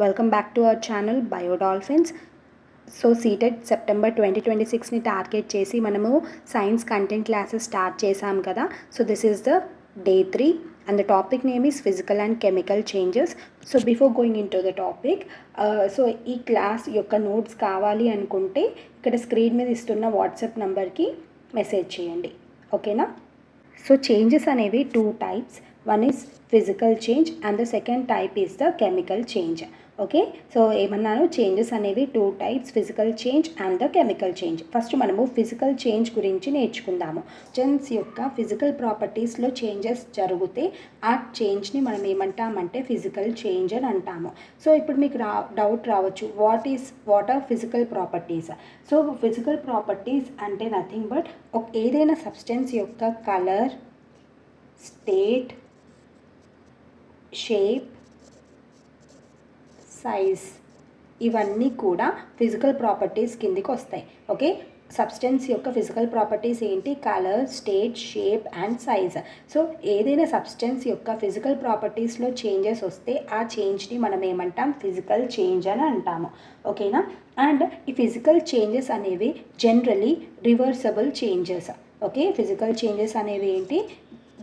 Welcome back to our channel Bio Dolphins. So సీటెడ్ September 2026ని target చేసి మనము సైన్స్ కంటెంట్ క్లాసెస్ స్టార్ట్ చేసాం కదా. So this is the day 3 and the topic name is physical and chemical changes. So before going into the topic, so ఈ class యొక్క notes కావాలి అనుకుంటే ఇక్కడ స్క్రీన్ మీద ఇస్తున్న వాట్సాప్ నెంబర్కి మెసేజ్ చేయండి, ఓకేనా. సో చేంజెస్ అనేవి 2 types. One is physical change and the second type is the chemical change. Okay, so ఏమన్నాను, చేంజెస్ అనేవి 2 types, physical change and the chemical change. First మనము ఫిజికల్ చేంజ్ గురించి నేర్చుకుందాము. జెన్స్ యొక్క ఫిజికల్ ప్రాపర్టీస్లో చేంజెస్ జరిగితే ఆ చేంజ్ని మనం ఏమంటామంటే ఫిజికల్ చేంజ్ అని అంటాము. సో ఇప్పుడు మీకు డౌట్ రావచ్చు, what are physical properties. So physical properties అంటే నథింగ్ బట్ ఏదైనా సబ్స్టెన్స్ యొక్క కలర్, స్టేట్, షేప్, సైజ్ ఇవన్నీ కూడా ఫిజికల్ ప్రాపర్టీస్ కిందికి వస్తాయి. ఓకే, సబ్స్టెన్స్ యొక్క ఫిజికల్ ప్రాపర్టీస్ ఏంటి? Colour, state, shape and size. So ఏదైనా సబ్స్టెన్స్ యొక్క ఫిజికల్ ప్రాపర్టీస్లో చేంజెస్ వస్తే ఆ చేంజ్ని మనం ఏమంటాం? ఫిజికల్ చేంజ్ అని అంటాము, ఓకేనా. అండ్ ఈ ఫిజికల్ చేంజెస్ అనేవి generally reversible changes. Okay, physical changes అనేవి ఏంటి?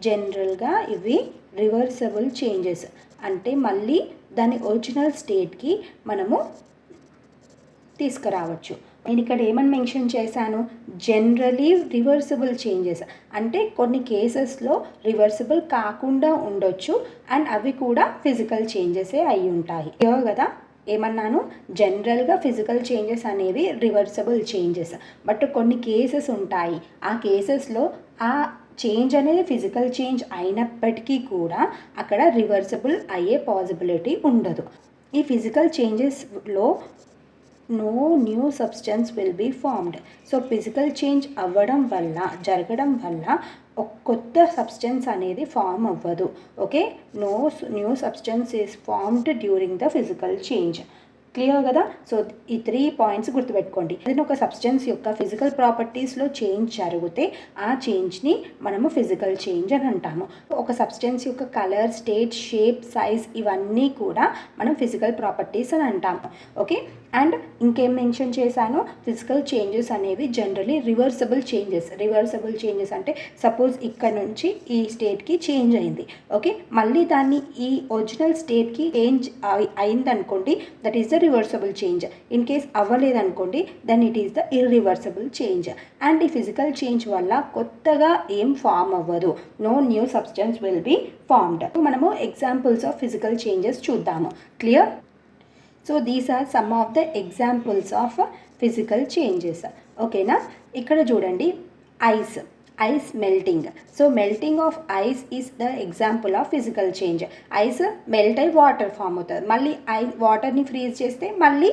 జనరల్గా ఇవి రివర్సబుల్ చేంజెస్, అంటే మళ్ళీ దాని ఒరిజినల్ స్టేట్కి మనము తీసుకురావచ్చు. నేను ఇక్కడ ఏమని మెన్షన్ చేశాను? జనరలీ రివర్సిబుల్ చేంజెస్, అంటే కొన్ని కేసెస్లో రివర్సిబుల్ కాకుండా ఉండొచ్చు అండ్ అవి కూడా ఫిజికల్ చేంజెసే అయి ఉంటాయి కదా. ఏమన్నాను? జనరల్గా ఫిజికల్ చేంజెస్ అనేవి రివర్సబుల్ చేంజెస్, బట్ కొన్ని కేసెస్ ఉంటాయి, ఆ కేసెస్లో ఆ చేంజ్ అనేది ఫిజికల్ చేంజ్ అయినప్పటికీ కూడా అక్కడ రివర్సబుల్ అయ్యే పాసిబిలిటీ ఉండదు. ఈ ఫిజికల్ చేంజెస్లో no new substance will be formed. So physical change జరగడం వల్ల ఒక కొత్త సబ్స్టెన్స్ అనేది ఫామ్ అవ్వదు. Okay, no new substance is formed during the physical change. Clear కదా. సో ఈ 3 పాయింట్స్ గుర్తుపెట్టుకోండి. ఏదైనా ఒక సబ్స్టెన్స్ యొక్క ఫిజికల్ ప్రాపర్టీస్లో చేంజ్ జరిగితే ఆ చేంజ్ని మనము ఫిజికల్ చేంజ్ అని అంటాము. ఒక సబ్స్టెన్స్ యొక్క కలర్, స్టేట్, షేప్, సైజ్ ఇవన్నీ కూడా మనం ఫిజికల్ ప్రాపర్టీస్ అని అంటాము. ఓకే, అండ్ ఇంకేం మెన్షన్ చేశాను? ఫిజికల్ చేంజెస్ అనేవి జనరలీ రివర్సబుల్ చేంజెస్ అంటే సపోజ్ ఇక్కడ నుంచి ఈ స్టేట్కి చేంజ్ అయింది, ఓకే, మళ్ళీ దాన్ని ఈ ఒరిజినల్ స్టేట్కి చేంజ్ అయిందనుకోండి, that is the reversible change. In case అవ్వలేదనుకోండి, then it is the irreversible change. And ఈ ఫిజికల్ చేంజ్ వల్ల కొత్తగా ఏం ఫామ్ అవ్వదు, no new substance will be formed. మనము ఎగ్జాంపుల్స్ ఆఫ్ ఫిజికల్ చేంజెస్ చూద్దాము. Clear? So these are some of the examples of physical changes, ఓకేనా. ఇక్కడ చూడండి, ice melting. So melting of ice is the example of physical change. Ice melt అయి water form అవుతుంది, మళ్ళీ వాటర్ని freeze చేస్తే మళ్ళీ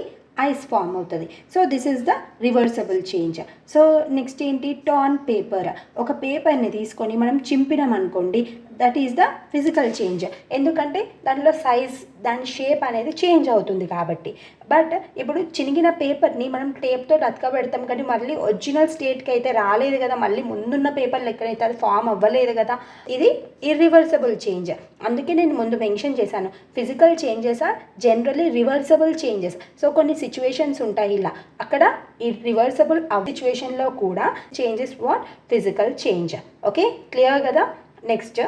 ఐస్ ఫామ్ అవుతుంది. So this is the reversible change. So next ఏంటి? Torn paper. ఒక పేపర్ని తీసుకొని మనం చింపినాం అనుకోండి, that is the physical change. ఎందుకంటే దానిలో సైజ్, దాని షేప్ అనేది చేంజ్ అవుతుంది కాబట్టి. బట్ ఇప్పుడు చినిగిన పేపర్ని మనం టేప్తో అతకబెడతాం, కానీ మళ్ళీ ఒరిజినల్ స్టేట్కి అయితే రాలేదు కదా, మళ్ళీ ముందున్న పేపర్ లెక్కనైతే అది ఫామ్ అవ్వలేదు కదా. ఇది ఇర్రివర్సబుల్ చేంజ్. అందుకే నేను ముందు మెన్షన్ చేశాను, physical changes are generally reversible changes. So కొన్ని సిచ్యువేషన్స్ ఉంటాయి ఇలా, అక్కడ ఈ రివర్సబుల్ సిచ్యువేషన్లో కూడా changes what? Physical change. Okay, clear కదా. Next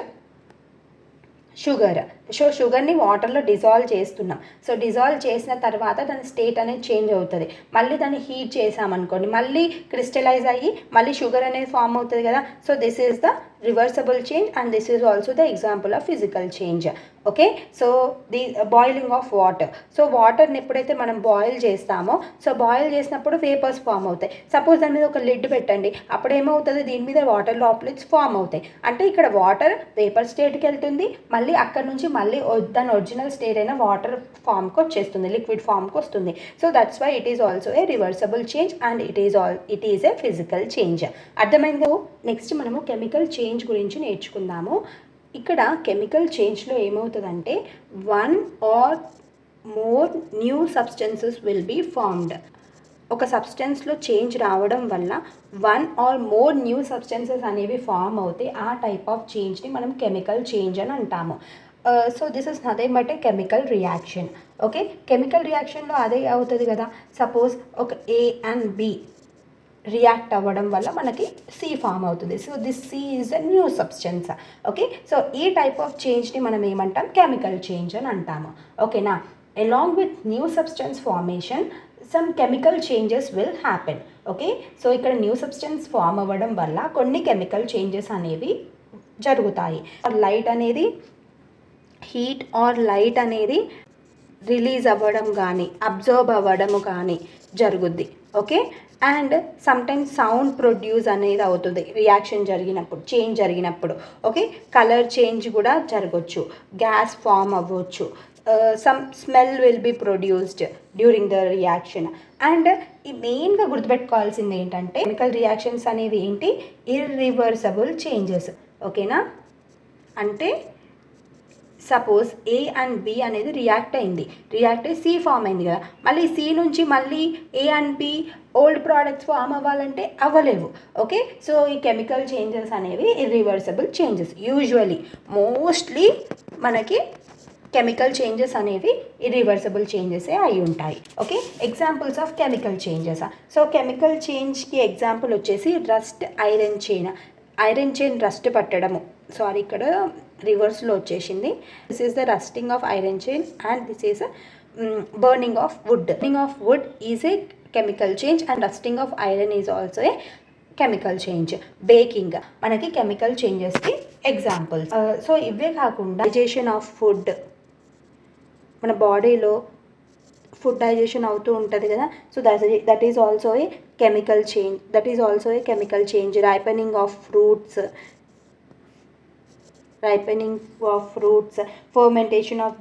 sugar. సో షుగర్ని వాటర్లో డిజాల్వ్ చేస్తున్నాం. సో డిజాల్వ్ చేసిన తర్వాత దాని స్టేట్ అనేది చేంజ్ అవుతుంది. మళ్ళీ దాన్ని హీట్ చేసామనుకోండి, మళ్ళీ క్రిస్టలైజ్ అయ్యి మళ్ళీ షుగర్ అనేది ఫామ్ అవుతుంది కదా. So this is the reversible change and this is also the example of physical change. Okay, so the boiling of water. So వాటర్ని ఎప్పుడైతే మనం బాయిల్ చేస్తామో, సో బాయిల్ చేసినప్పుడు వేపర్స్ ఫామ్ అవుతాయి. సపోజ్ దాని మీద ఒక లిడ్ పెట్టండి, అప్పుడు ఏమవుతుంది? దీని మీద వాటర్ డ్రాప్లెట్స్ ఫామ్ అవుతాయి. అంటే ఇక్కడ వాటర్ వేపర్ స్టేట్కి వెళ్తుంది, మళ్ళీ అక్కడ నుంచి మళ్ళీ దాని ఒరిజినల్ స్టేట్ అయిన వాటర్ ఫామ్కి వచ్చేస్తుంది, లిక్విడ్ ఫామ్కి వస్తుంది. So that's why it is also a reversible change and it is a physical change. అర్థమైందా? నెక్స్ట్ మనము కెమికల్ చేంజ్ గురించి నేర్చుకుందాము. ఇక్కడ కెమికల్ చేంజ్లో ఏమవుతుందంటే 1 or more new substances will be formed. ఒక సబ్స్టెన్స్లో చేంజ్ రావడం వల్ల 1 or more న్యూ సబ్స్టెన్సెస్ అనేవి ఫామ్ అవుతాయి. ఆ టైప్ ఆఫ్ చేంజ్ని మనం కెమికల్ చేంజ్ అని అంటాము. So this is nothing but a chemical reaction. Okay, chemical రియాక్షన్లో అదే అవుతుంది కదా. సపోజ్ ఒక ఏ అండ్ బి రియాక్ట్ అవ్వడం వల్ల మనకి సి ఫామ్ అవుతుంది. So this C is a new substance. Okay, so ఈ టైప్ ఆఫ్ చేంజ్ని మనం ఏమంటాం, కెమికల్ చేంజ్ అని అంటాము. ఓకేనా. Along with new substance formation some chemical changes will happen. Okay, so ఇక్కడ న్యూ సబ్స్టెన్స్ ఫామ్ అవ్వడం వల్ల కొన్ని కెమికల్ చేంజెస్ అనేవి జరుగుతాయి. లైట్ అనేది, హీట్ ఆర్ లైట్ అనేది రిలీజ్ అవ్వడం కానీ అబ్జర్బ్ అవ్వడము కానీ జరుగుద్ది. Okay, and sometimes sound produce అనేది అవుతుంది రియాక్షన్ జరిగినప్పుడు, చేంజ్ జరిగినప్పుడు. ఓకే, కలర్ చేంజ్ కూడా జరగవచ్చు, గ్యాస్ ఫామ్ అవ్వచ్చు, some smell will be produced during the reaction. And ఈ మెయిన్గా గుర్తుపెట్టుకోవాల్సింది ఏంటంటే కెమికల్ రియాక్షన్స్ అనేవి ఏంటి, ఇర్రివర్సబుల్ చేంజెస్. ఓకేనా, అంటే సపోజ్ ఏ అండ్ బి అనేది రియాక్ట్ అయింది, రియాక్ట్ అయ్యి సి ఫామ్ అయింది కదా, మళ్ళీ సి నుంచి మళ్ళీ A and B old products form అవ్వాలంటే అవ్వలేవు. ఓకే, సో ఈ కెమికల్ చేంజెస్ అనేవి ఇర్రివర్సబుల్ చేంజెస్. యూజువలీ మోస్ట్లీ మనకి కెమికల్ చేంజెస్ అనేవి ఇర్రివర్సబుల్ చేంజెసే అయి ఉంటాయి. Okay, examples of chemical changes. So chemical చేంజ్కి ఎగ్జాంపుల్ వచ్చేసి rust iron chain. Iron chain rust పట్టడము, సారీ ఇక్కడ రివర్స్లో వచ్చేసింది. This is the rusting of iron chain and this is burning of would. Burning of wood is a chemical change and rusting of iron is also a chemical change. Baking మనకి chemical చేంజెస్కి examples. So ఇవే కాకుండా digestion of food, మన బాడీలో food digestion అవుతూ ఉంటుంది కదా, so that is also a chemical change. That is also a chemical change. Ripening of fruits, fermentation of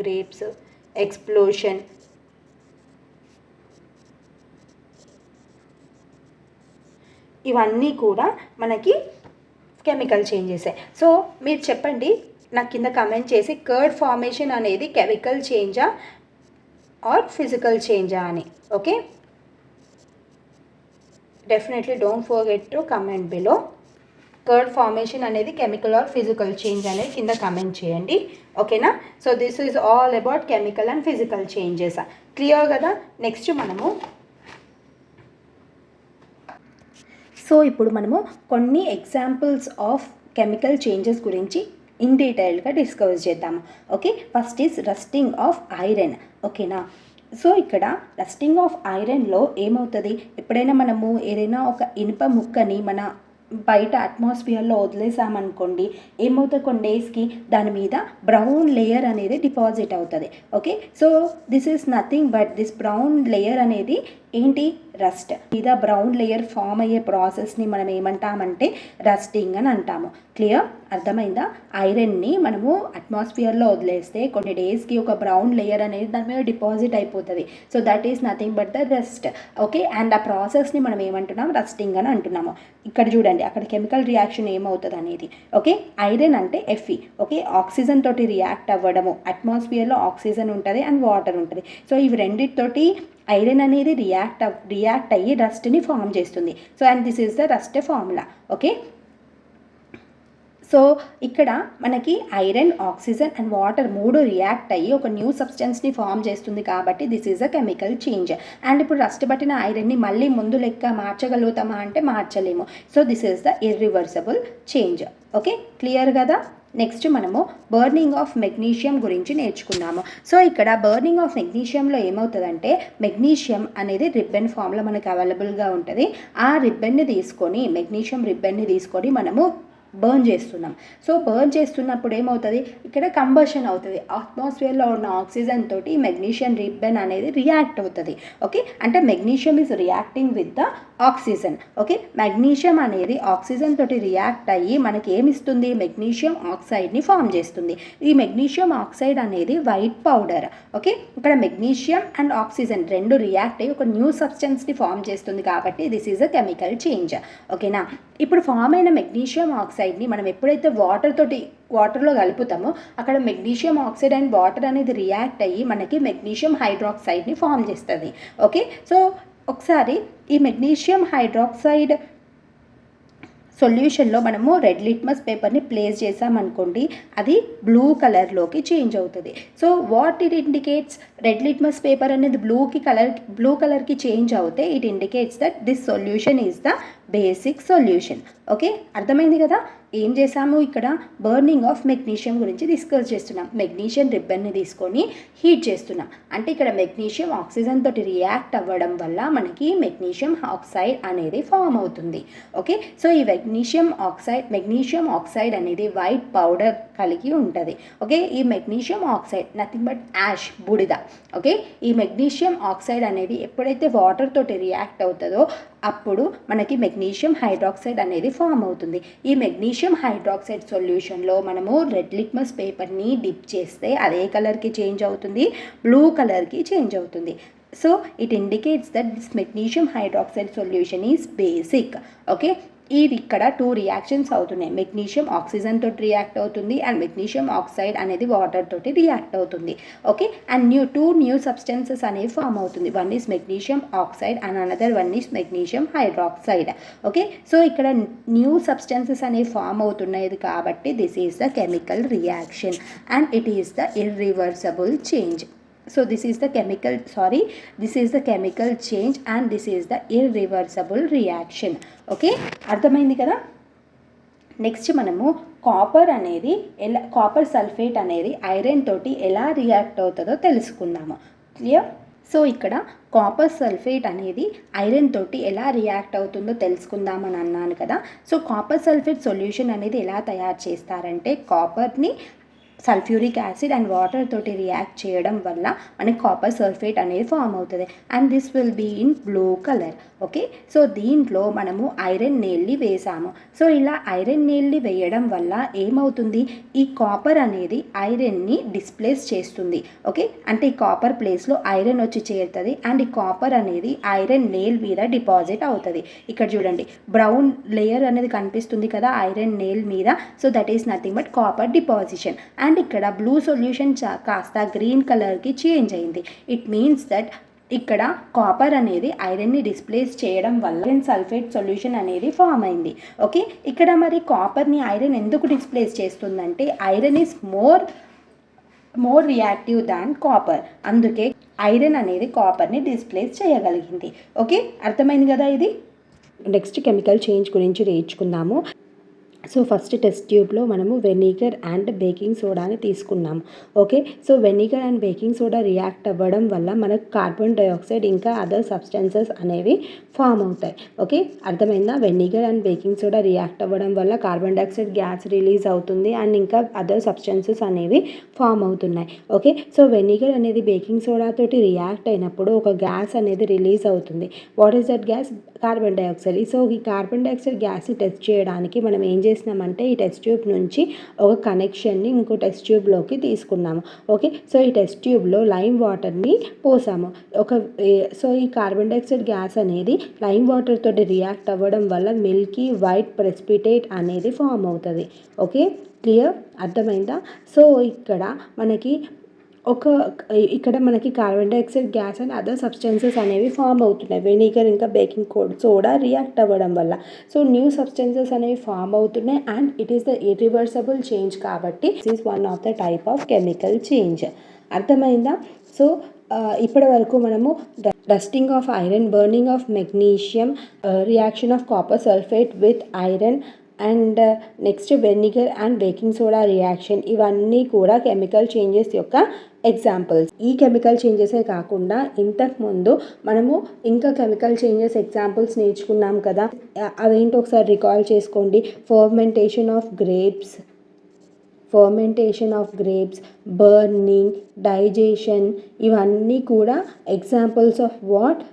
grapes, explosion. ఇవన్నీ కూడా మనకి కెమికల్ చేంజెసే. సో మీరు చెప్పండి నాకు కింద కమెంట్ చేసి, కర్డ్ ఫార్మేషన్ అనేది కెమికల్ చేంజా ఆర్ ఫిజికల్ చేంజా అని. Okay, definitely don't forget to comment below. Curd formation అనేది కెమికల్ ఆర్ ఫిజికల్ చేంజ్ అనేది కింద కమెంట్ చేయండి. ఓకేనా. So this is all about chemical and physical changes. Clear కదా. నెక్స్ట్ ఇప్పుడు మనము కొన్ని ఎగ్జాంపుల్స్ ఆఫ్ కెమికల్ చేంజెస్ గురించి ఇన్ డీటెయిల్గా డిస్కస్ చేద్దాము. Okay, first is rusting of iron. ఓకేనా. సో ఇక్కడ రస్టింగ్ ఆఫ్ ఐరన్లో ఏమవుతుంది, ఎప్పుడైనా మనము ఏదైనా ఒక ఇనుప ముక్కని మన బయట అట్మాస్ఫియర్లో వదిలేసామనుకోండి, ఏమవుతుంది, కొన్ని డేస్కి దాని మీద బ్రౌన్ లేయర్ అనేది డిపాజిట్ అవుతుంది. Okay, so this is nothing but this brown layer అనేది ఏంటి, రస్ట్. మీద బ్రౌన్ లేయర్ ఫామ్ అయ్యే ప్రాసెస్ని మనం ఏమంటామంటే రస్టింగ్ అని అంటాము. క్లియర్, అర్థమైందా. ఐరన్ని మనము అట్మాస్ఫియర్లో వదిలేస్తే కొన్ని డేస్కి ఒక బ్రౌన్ లేయర్ అనేది దాని మీద డిపాజిట్ అయిపోతుంది. So that is nothing but the rust. Okay, and ఆ ప్రాసెస్ని మనం ఏమంటున్నాం, రస్టింగ్ అని అంటున్నాము. ఇక్కడ చూడండి, అక్కడ కెమికల్ రియాక్షన్ ఏమవుతుంది అనేది. ఓకే, ఐరన్ అంటే Fe. ఓకే, ఆక్సిజన్ తోటి రియాక్ట్ అవ్వడము. అట్మాస్ఫియర్లో ఆక్సిజన్ ఉంటుంది అండ్ వాటర్ ఉంటుంది. సో ఇవి రెండింటితోటి ఐరన్ అనేది రియాక్ట్ అయ్యి రస్ట్ని ఫామ్ చేస్తుంది. So and this is the rust formula. Okay, so ఇక్కడ మనకి ఐరన్, ఆక్సిజన్ అండ్ వాటర్ మూడు రియాక్ట్ అయ్యి ఒక న్యూ సబ్స్టెన్స్ని ఫామ్ చేస్తుంది కాబట్టి this is a chemical change. And ఇప్పుడు రస్ట్ పట్టిన ఐరన్ని మళ్ళీ ముందు లెక్క మార్చగలుగుతామా అంటే మార్చలేము. So this is the irreversible change. Okay, clear కదా. నెక్స్ట్ మనము బర్నింగ్ ఆఫ్ మెగ్నీషియం గురించి నేర్చుకున్నాము. సో ఇక్కడ బర్నింగ్ ఆఫ్ మెగ్నీషియంలో ఏమవుతుందంటే, మెగ్నీషియం అనేది రిబ్బన్ ఫామ్లో మనకు అవైలబుల్గా ఉంటుంది. ఆ రిబ్బన్ని తీసుకొని, మెగ్నీషియం రిబ్బన్ని తీసుకొని మనము బర్న్ చేస్తున్నాం. సో బర్న్ చేస్తున్నప్పుడు ఏమవుతుంది, ఇక్కడ కంబషన్ అవుతుంది. అట్మాస్ఫియర్లో ఉన్న ఆక్సిజన్ తోటి మెగ్నీషియం రిబ్బన్ అనేది రియాక్ట్ అవుతుంది. ఓకే, అంటే magnesium is reacting with the oxygen. Okay, magnesium అనేది ఆక్సిజన్ తోటి రియాక్ట్ అయ్యి మనకి ఏమిస్తుంది, మెగ్నీషియం ఆక్సైడ్ని ఫామ్ చేస్తుంది. ఈ మెగ్నీషియం ఆక్సైడ్ అనేది వైట్ పౌడర్. ఓకే, ఇక్కడ మెగ్నీషియం అండ్ ఆక్సిజన్ రెండు రియాక్ట్ అయ్యి ఒక న్యూ సబ్స్టెన్స్ని ఫామ్ చేస్తుంది కాబట్టి this is a chemical change. ఓకేనా. ఇప్పుడు ఫామ్ అయిన మెగ్నీషియం ఆక్సైడ్ని మనం ఎప్పుడైతే వాటర్లో కలుపుతామో అక్కడ మెగ్నీషియం ఆక్సైడ్ అండ్ వాటర్ అనేది రియాక్ట్ అయ్యి మనకి మెగ్నీషియం హైడ్రాక్సైడ్ని ఫామ్ చేస్తుంది. ఓకే, సో ఒకసారి ఈ మెగ్నీషియం హైడ్రాక్సైడ్ సొల్యూషన్లో మనము రెడ్ లిట్మస్ పేపర్ని ప్లేస్ చేసామనుకోండి, అది బ్లూ కలర్లోకి చేంజ్ అవుతుంది. So what it indicates, red litmus paper అనేది బ్లూ కలర్కి చేంజ్ అవుతే it indicates that this solution is the basic solution. Okay, అర్థమైంది కదా. ఏం చేసాము, ఇక్కడ బర్నింగ్ ఆఫ్ మెగ్నీషియం గురించి డిస్కస్ చేస్తున్నాం. మెగ్నీషియం రిబ్బన్ని తీసుకొని హీట్ చేస్తున్నాం. అంటే ఇక్కడ మెగ్నీషియం ఆక్సిజన్ తోటి రియాక్ట్ అవ్వడం వల్ల మనకి మెగ్నీషియం ఆక్సైడ్ అనేది ఫామ్ అవుతుంది. ఓకే, సో ఈ మెగ్నీషియం ఆక్సైడ్ అనేది వైట్ పౌడర్ కలిగి ఉంటుంది. ఓకే, ఈ magnesium oxide nothing but ash, బూడిద. ఓకే, ఈ మెగ్నీషియం ఆక్సైడ్ అనేది ఎప్పుడైతే వాటర్ తోటి రియాక్ట్ అవుతుందో అప్పుడు మనకి మెగ్నీషియం హైడ్రాక్సైడ్ అనేది ఫామ్ అవుతుంది. ఈ మెగ్నీషియం హైడ్రాక్సైడ్ సొల్యూషన్లో మనము రెడ్ లిట్మస్ పేపర్ని డిప్ చేస్తే అదే కలర్కి చేంజ్ అవుతుంది, బ్లూ కలర్కి చేంజ్ అవుతుంది. So it indicates that this magnesium hydroxide solution is basic. Okay, ఇది ఇక్కడ 2 రియాక్షన్స్ అవుతున్నాయి. మెగ్నీషియం ఆక్సిజన్ తోటి రియాక్ట్ అవుతుంది అండ్ మెగ్నీషియం ఆక్సైడ్ అనేది వాటర్ తోటి రియాక్ట్ అవుతుంది. ఓకే, అండ్ 2 న్యూ సబ్స్టెన్సెస్ అనేవి ఫామ్ అవుతుంది. One is magnesium oxide and another one is magnesium hydroxide. Okay, so ఇక్కడ న్యూ సబ్స్టెన్సెస్ అనేవి ఫామ్ అవుతున్నాయి కాబట్టి this is the chemical reaction and it is the irreversible change. So this is the chemical change and this is the irreversible reaction. Okay, అర్థమైంది కదా. Next మనము copper sulphate అనేది iron తోటి ఎలా react అవుతుందో తెలుసుకుందాము. క్లియర్. సో ఇక్కడ copper sulphate అనేది ఐరన్ తోటి ఎలా రియాక్ట్ అవుతుందో తెలుసుకుందామని అన్నాను కదా. సో కాపర్ సల్ఫేట్ సొల్యూషన్ అనేది ఎలా తయారు చేస్తారంటే, కాపర్ని సల్ఫ్యూరిక్ యాసిడ్ అండ్ వాటర్ తోటి రియాక్ట్ చేయడం వల్ల మనకి కాపర్ సల్ఫేట్ అనేది ఫామ్ అవుతుంది and this will be in blue colour. Okay, so దీంట్లో మనము ఐరన్ నేల్ని వేసాము. సో ఇలా ఐరన్ నేల్ని వేయడం వల్ల ఏమవుతుంది, ఈ కాపర్ అనేది ఐరన్ని డిస్ప్లేస్ చేస్తుంది. ఓకే, అంటే ఈ కాపర్ ప్లేస్లో ఐరన్ వచ్చి చేరుతుంది అండ్ ఈ కాపర్ అనేది ఐరన్ నేల్ మీద డిపాజిట్ అవుతుంది. ఇక్కడ చూడండి, బ్రౌన్ లేయర్ అనేది కనిపిస్తుంది కదా ఐరన్ నేల్ మీద. So that is nothing but copper deposition. And ఇక్కడ బ్లూ సొల్యూషన్ కాస్త గ్రీన్ కలర్కి చేంజ్ అయింది. ఇట్ మీన్స్ దట్ ఇక్కడ కాపర్ అనేది ఐరన్ని డిస్ప్లేస్ చేయడం వల్ల ఐరన్ సల్ఫేట్ సొల్యూషన్ అనేది ఫామ్ అయింది. ఓకే, ఇక్కడ మరి కాపర్ని ఐరన్ ఎందుకు డిస్ప్లేస్ చేస్తుందంటే iron is more reactive than copper. అందుకే ఐరన్ అనేది కాపర్ని డిస్ప్లేస్ చేయగలిగింది. ఓకే, అర్థమైంది కదా. ఇది నెక్స్ట్ కెమికల్ చేంజ్ గురించి నేర్చుకుందాము. సో ఫస్ట్ టెస్ట్ ట్యూబ్లో మనము వెనిగర్ అండ్ బేకింగ్ సోడాని తీసుకున్నాము. Okay, so vinegar and baking soda react అవ్వడం వల్ల మనకు కార్బన్ డైఆక్సైడ్ ఇంకా అదర్ సబ్స్టెన్సెస్ అనేవి ఫామ్ అవుతాయి. ఓకే, అర్థమైందా. Vinegar and baking soda react అవ్వడం వల్ల కార్బన్ డైఆక్సైడ్ గ్యాస్ రిలీజ్ అవుతుంది అండ్ ఇంకా అదర్ సబ్స్టెన్సెస్ అనేవి ఫామ్ అవుతున్నాయి. ఓకే, సో వెనిగర్ అనేది బేకింగ్ సోడా తోటి రియాక్ట్ అయినప్పుడు ఒక గ్యాస్ అనేది రిలీజ్ అవుతుంది. What is that gas? Carbon dioxide. So ఈ కార్బన్ డైఆక్సైడ్ గ్యాస్ని టెస్ట్ చేయడానికి మనం ఏం చేసినామంటే ఈ టెస్ట్ ట్యూబ్ నుంచి ఒక కనెక్షన్ని ఇంకో టెస్ట్ ట్యూబ్లోకి తీసుకున్నాము. ఓకే, సో ఈ టెస్ట్ ట్యూబ్లో లైమ్ వాటర్ని పోసాము. సో ఈ కార్బన్ డైఆక్సైడ్ గ్యాస్ అనేది లైమ్ వాటర్ తోటి రియాక్ట్ అవ్వడం వల్ల మిల్కీ వైట్ ప్రెసిపిటేట్ అనేది ఫామ్ అవుతుంది. ఓకే, క్లియర్, అర్థమైందా. సో ఇక్కడ మనకి carbon dioxide gas and other substances అనేవి ఫామ్ అవుతున్నాయి వెనిగర్ ఇంకా బేకింగ్ సోడా రియాక్ట్ అవ్వడం వల్ల. సో న్యూ సబ్స్టెన్సెస్ అనేవి ఫామ్ అవుతున్నాయి and it is the irreversible change కాబట్టి this is one of the type of chemical change. అర్థమైందా. సో ఇప్పటి వరకు మనము rusting of iron, burning of magnesium, reaction of copper sulphate with iron and next vinegar and baking soda reaction, ఇవన్నీ కూడా chemical changes యొక్క examples. ఈ chemical చేంజెసే కాకుండా ఇంతకుముందు మనము ఇంకా కెమికల్ చేంజెస్ ఎగ్జాంపుల్స్ నేర్చుకున్నాం కదా, అవేంటో ఒకసారి రికాల్ చేసుకోండి. Fermentation of grapes, burning, digestion, ఇవన్నీ కూడా examples of what?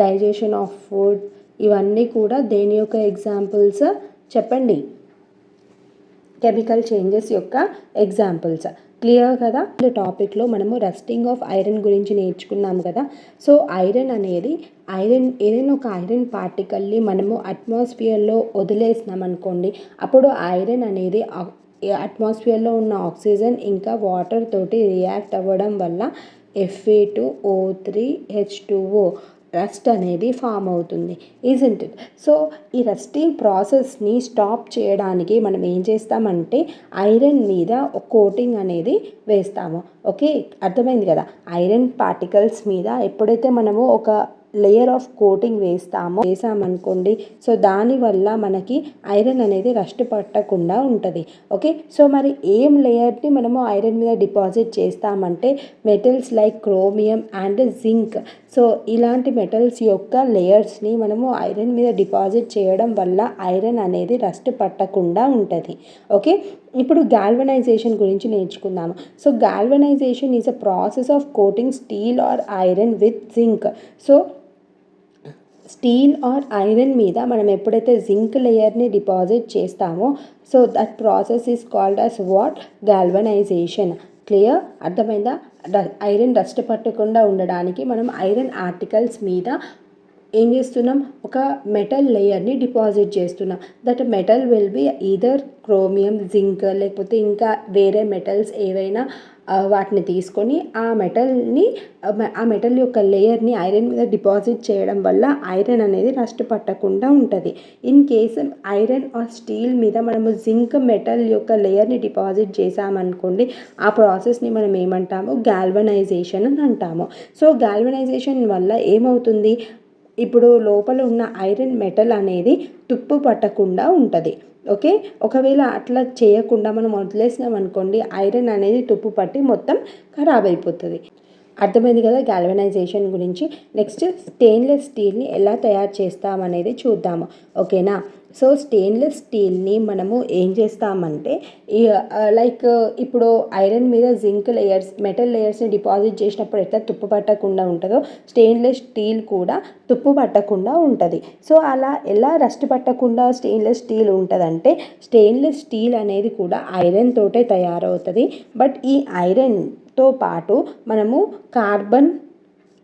Digestion of food. ఇవన్నీ కూడా దేని యొక్క ఎగ్జాంపుల్స్ చెప్పండి? కెమికల్ చేంజెస్ యొక్క ఎగ్జాంపుల్స్. క్లియర్ కదా. ఈ టాపిక్లో మనము రస్టింగ్ ఆఫ్ ఐరన్ గురించి నేర్చుకున్నాం కదా. సో ఏదైనా ఒక ఐరన్ పార్టికల్ని మనము అట్మాస్ఫియర్లో వదిలేసినాం అనుకోండి, అప్పుడు ఐరన్ అనేది అట్మాస్ఫియర్లో ఉన్న ఆక్సిజన్ ఇంకా వాటర్ తోటి రియాక్ట్ అవ్వడం వల్ల Fe2O3H2O రస్ట్ అనేది ఫామ్ అవుతుంది, ఈజంట్ ఇట్? సో ఈ రస్టింగ్ ప్రాసెస్ని స్టాప్ చేయడానికి మనం ఏం చేస్తామంటే ఐరన్ మీద ఒక కోటింగ్ అనేది వేస్తాము. ఓకే, అర్థమైంది కదా? ఐరన్ పార్టికల్స్ మీద ఎప్పుడైతే మనము ఒక లేయర్ ఆఫ్ కోటింగ్ వేసామనుకోండి, సో దానివల్ల మనకి ఐరన్ అనేది రస్ట్ పట్టకుండా ఉంటుంది. ఓకే, సో మరి ఏం లేయర్ని మనము ఐరన్ మీద డిపాజిట్ చేస్తామంటే metals like chromium and zinc. So ఇలాంటి మెటల్స్ యొక్క లేయర్స్ని మనము ఐరన్ మీద డిపాజిట్ చేయడం వల్ల ఐరన్ అనేది రస్ట్ పట్టకుండా ఉంటుంది. ఓకే, ఇప్పుడు గాల్వనైజేషన్ గురించి నేర్చుకుందాము. So galvanization is a process of coating steel or iron with zinc. So steel or iron మీద మనం ఎప్పుడైతే జింక్ లేయర్ని డిపాజిట్ చేస్తామో, so that process is called as what? Galvanization. Clear? అర్థమైందా? ఐరన్ డస్ట్ పట్టకుండా ఉండడానికి మనం ఐరన్ ఆర్టికల్స్ మీద ఏం చేస్తున్నాం? ఒక మెటల్ లేయర్ని డిపాజిట్ చేస్తున్నాం. That metal will be either chromium, zinc, లేకపోతే ఇంకా వేరే మెటల్స్ ఏవైనా వాటిని తీసుకొని ఆ మెటల్ యొక్క లేయర్ని ఐరన్ మీద డిపాజిట్ చేయడం వల్ల ఐరన్ అనేది రస్ట్ పట్టకుండా ఉంటుంది. In case iron are steel మీద మనము జింక్ మెటల్ యొక్క లేయర్ని డిపాజిట్ చేసామనుకోండి, ఆ ప్రాసెస్ని మనం ఏమంటాము? గాల్వనైజేషన్ అని అంటాము. సో గాల్వనైజేషన్ వల్ల ఏమవుతుంది? ఇప్పుడు లోపల ఉన్న ఐరన్ మెటల్ అనేది తుప్పు పట్టకుండా ఉంటుంది. ఓకే, ఒకవేళ అట్లా చేయకుండా మనం వదిలేసినాం అనుకోండి, ఐరన్ అనేది తుప్పు పట్టి మొత్తం ఖరాబ్ అయిపోతుంది. అర్థమైంది కదా గాల్వనైజేషన్ గురించి? నెక్స్ట్ స్టెయిన్లెస్ స్టీల్ని ఎలా తయారు చేస్తామనేది చూద్దాము. ఓకేనా? సో స్టెయిన్లెస్ స్టీల్ని మనము ఏం చేస్తామంటే లైక్ ఇప్పుడు ఐరన్ మీద జింక్ లేయర్స్, మెటల్ లేయర్స్ని డిపాజిట్ చేసినప్పుడు ఎట్లా తుప్పు పట్టకుండా ఉంటుందో, స్టెయిన్లెస్ స్టీల్ కూడా తుప్పు పట్టకుండా ఉంటుంది. సో అలా ఎలా రస్ట్ పట్టకుండా స్టెయిన్లెస్ స్టీల్ ఉంటుందంటే, స్టెయిన్లెస్ స్టీల్ అనేది కూడా ఐరన్ తోటే తయారవుతుంది. బట్ ఈ ఐరన్తో పాటు మనము కార్బన్,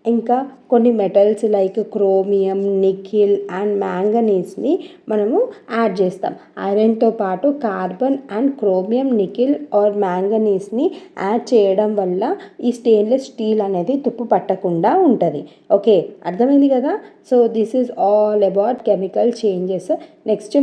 ఇంకా కొన్ని metals like chromium, nickel and మ్యాంగనీస్ని మనము యాడ్ చేస్తాం. ఐరన్తో పాటు carbon and chromium, nickel or మ్యాంగనీస్ని యాడ్ చేయడం వల్ల ఈ స్టెయిన్లెస్ స్టీల్ అనేది తుప్పు పట్టకుండా ఉంటుంది. ఓకే, అర్థమైంది కదా? So this is all about chemical changes. Next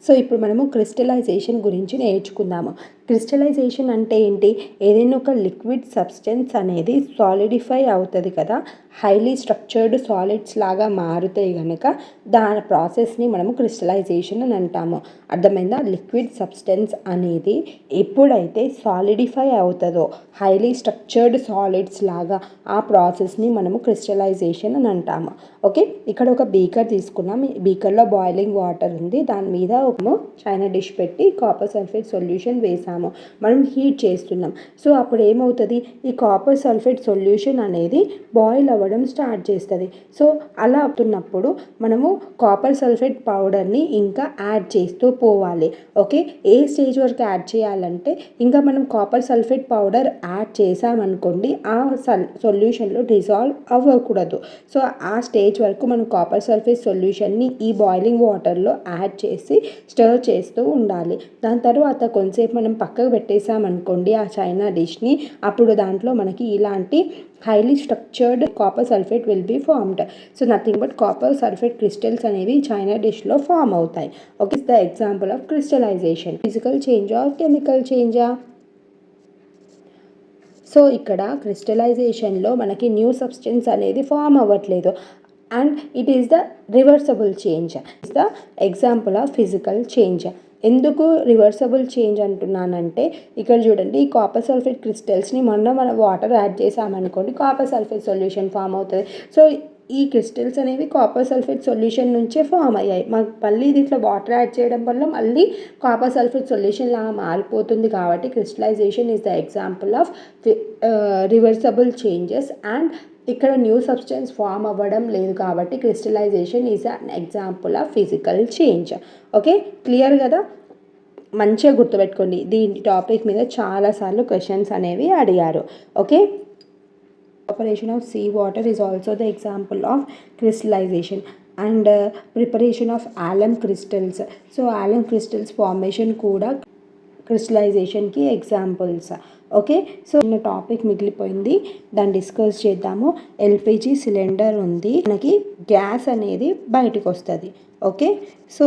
so ఇప్పుడు మనము క్రిస్టలైజేషన్ గురించి నేర్చుకుందాము. క్రిస్టలైజేషన్ అంటే ఏంటి? ఏదైనా ఒక లిక్విడ్ సబ్స్టెన్స్ అనేది సాలిడిఫై అవుతుంది కదా, హైలీ స్ట్రక్చర్డ్ సాలిడ్స్ లాగా మారుతాయి కనుక దాని ప్రాసెస్ని మనము క్రిస్టలైజేషన్ అని అంటాము. అర్థమైందా? లిక్విడ్ సబ్స్టెన్స్ అనేది ఎప్పుడైతే సాలిడిఫై అవుతుందో, హైలీ స్ట్రక్చర్డ్ సాలిడ్స్ లాగా, ఆ ప్రాసెస్ని మనము క్రిస్టలైజేషన్ అని అంటాము. ఓకే, ఇక్కడ ఒక బీకర్ తీసుకున్నాం. ఈ బీకర్లో బాయిలింగ్ వాటర్ ఉంది. దాని మీద ఒక చైనా డిష్ పెట్టి కాపర్ సల్ఫేట్ సొల్యూషన్ వేసాము. మనం హీట్ చేస్తున్నాం. సో అప్పుడు ఏమవుతుంది? ఈ కాపర్ సల్ఫేట్ సొల్యూషన్ అనేది బాయిల్ అవ్వడం స్టార్ట్ చేస్తుంది. సో అలా అవుతున్నప్పుడు మనము కాపర్ సల్ఫేట్ పౌడర్ని ఇంకా యాడ్ చేస్తూ పోవాలి. ఓకే, ఏ స్టేజ్ వరకు యాడ్ చేయాలంటే, ఇంకా మనం కాపర్ సల్ఫేట్ పౌడర్ యాడ్ చేసామనుకోండి, ఆ సొల్యూషన్లో డిజాల్వ్ అవ్వకూడదు. సో ఆ స్టేజ్ వరకు మనం కాపర్ సల్ఫేట్ సొల్యూషన్ని ఈ బాయిలింగ్ వాటర్లో యాడ్ చేసి స్టర్ చేస్తూ ఉండాలి. దాని తర్వాత కొంతసేపు మనం పక్కకు పెట్టేసామనుకోండి ఆ చైనా డిష్ని, అప్పుడు దాంట్లో మనకి ఇలాంటి highly structured copper sulfate will be formed. So nothing but copper sulfate crystals అనేవి చైనా డిష్లో ఫామ్ అవుతాయి. Okay, is the example of crystallization. Physical change or chemical చేంజా? సో ఇక్కడ క్రిస్టలైజేషన్లో మనకి న్యూ సబ్స్టెన్స్ అనేది ఫామ్ అవ్వట్లేదు, and it is the reversible change. Is the example of physical change. ఎందుకు రివర్సబుల్ చేంజ్ అంటున్నానంటే, ఇక్కడ చూడండి, ఈ కాపర్ సల్ఫేట్ క్రిస్టల్స్ని మనం వాటర్ యాడ్ చేసామనుకోండి, కాపర్ సల్ఫేట్ సొల్యూషన్ ఫామ్ అవుతుంది. సో ఈ క్రిస్టల్స్ అనేవి కాపర్ సల్ఫేట్ సొల్యూషన్ నుంచే ఫామ్ అయ్యాయి. మళ్ళీ దీంట్లో వాటర్ యాడ్ చేయడం వల్ల మళ్ళీ కాపర్ సల్ఫేట్ సొల్యూషన్ లాగా మారిపోతుంది. కాబట్టి crystallization is the example of reversible changes. And ఇక్కడ న్యూ సబ్స్టెన్స్ ఫామ్ అవ్వడం లేదు కాబట్టి crystallization is an example of physical change. Okay, clear కదా? మంచిగా గుర్తుపెట్టుకోండి. దీని టాపిక్ మీద చాలాసార్లు క్వశ్చన్స్ అనేవి అడిగారు. Okay, evaporation of sea water is also the example of crystallization. And preparation of alum crystals. So alum crystals formation కూడా క్రిస్టలైజేషన్కి examples. Okay, so చిన్న టాపిక్ మిగిలిపోయింది, దాన్ని డిస్కస్ చేద్దాము. ఎల్పిజి సిలిండర్ ఉంది, మనకి గ్యాస్ అనేది బయటకు వస్తుంది. ఓకే, సో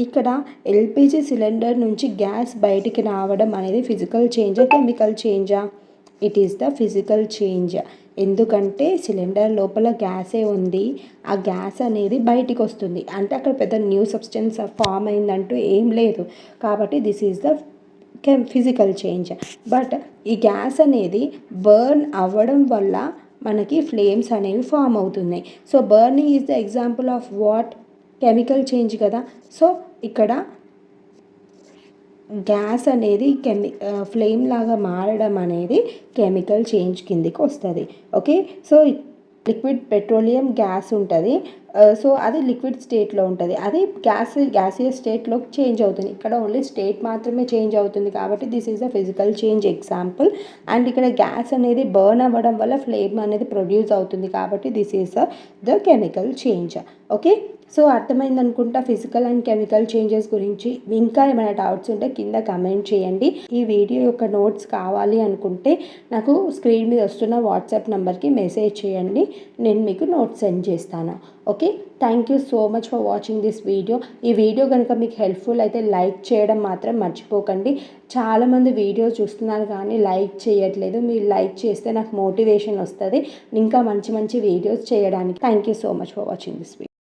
ఇక్కడ ఎల్పిజి సిలిండర్ నుంచి గ్యాస్ బయటికి రావడం అనేది ఫిజికల్ చేంజా కెమికల్ చేంజా? It is the physical change. ఎందుకంటే సిలిండర్ లోపల గ్యాసే ఉంది, ఆ గ్యాస్ అనేది బయటికి వస్తుంది, అంటే అక్కడ పెద్ద న్యూ సబ్స్టెన్స్ ఫామ్ అయిందంటూ ఏం లేదు. కాబట్టి this is the physical change. But ఈ గ్యాస్ అనేది బర్న్ అవ్వడం వల్ల మనకి ఫ్లేమ్స్ అనేవి ఫామ్ అవుతున్నాయి. So burning is the example of what? Chemical change కదా. సో ఇక్కడ గ్యాస్ అనేది ఫ్లేమ్ లాగా మారడం అనేది కెమికల్ చేంజ్ కిందికి వస్తుంది. Okay, so liquid petroleum gas ఉంటుంది, సో అది లిక్విడ్ స్టేట్లో ఉంటుంది, అది గ్యాసియస్ స్టేట్లో చేంజ్ అవుతుంది. ఇక్కడ ఓన్లీ స్టేట్ మాత్రమే చేంజ్ అవుతుంది, కాబట్టి this is the physical change example. And ఇక్కడ గ్యాస్ అనేది బర్న్ అవ్వడం వల్ల ఫ్లేమ్ అనేది ప్రొడ్యూస్ అవుతుంది, కాబట్టి this is the chemical change. Okay, so అర్థమైంది అనుకుంటా ఫిజికల్ అండ్ కెమికల్ చేంజెస్ గురించి. ఇంకా ఏమైనా డౌట్స్ ఉంటే కింద కమెంట్ చేయండి. ఈ వీడియో యొక్క నోట్స్ కావాలి అనుకుంటే నాకు స్క్రీన్ మీద వస్తున్న వాట్సాప్ నెంబర్కి మెసేజ్ చేయండి, నేను మీకు నోట్స్ సెండ్ చేస్తాను. Okay, thank you so much for watching this video. ఈ వీడియో కనుక మీకు హెల్ప్ఫుల్ అయితే లైక్ చేయడం మాత్రం మర్చిపోకండి. చాలామంది వీడియోస్ చూస్తున్నారు కానీ లైక్ చేయట్లేదు, మీరు లైక్ చేస్తే నాకు మోటివేషన్ వస్తుంది ఇంకా మంచి మంచి వీడియోస్ చేయడానికి. Thank you so much for watching this video.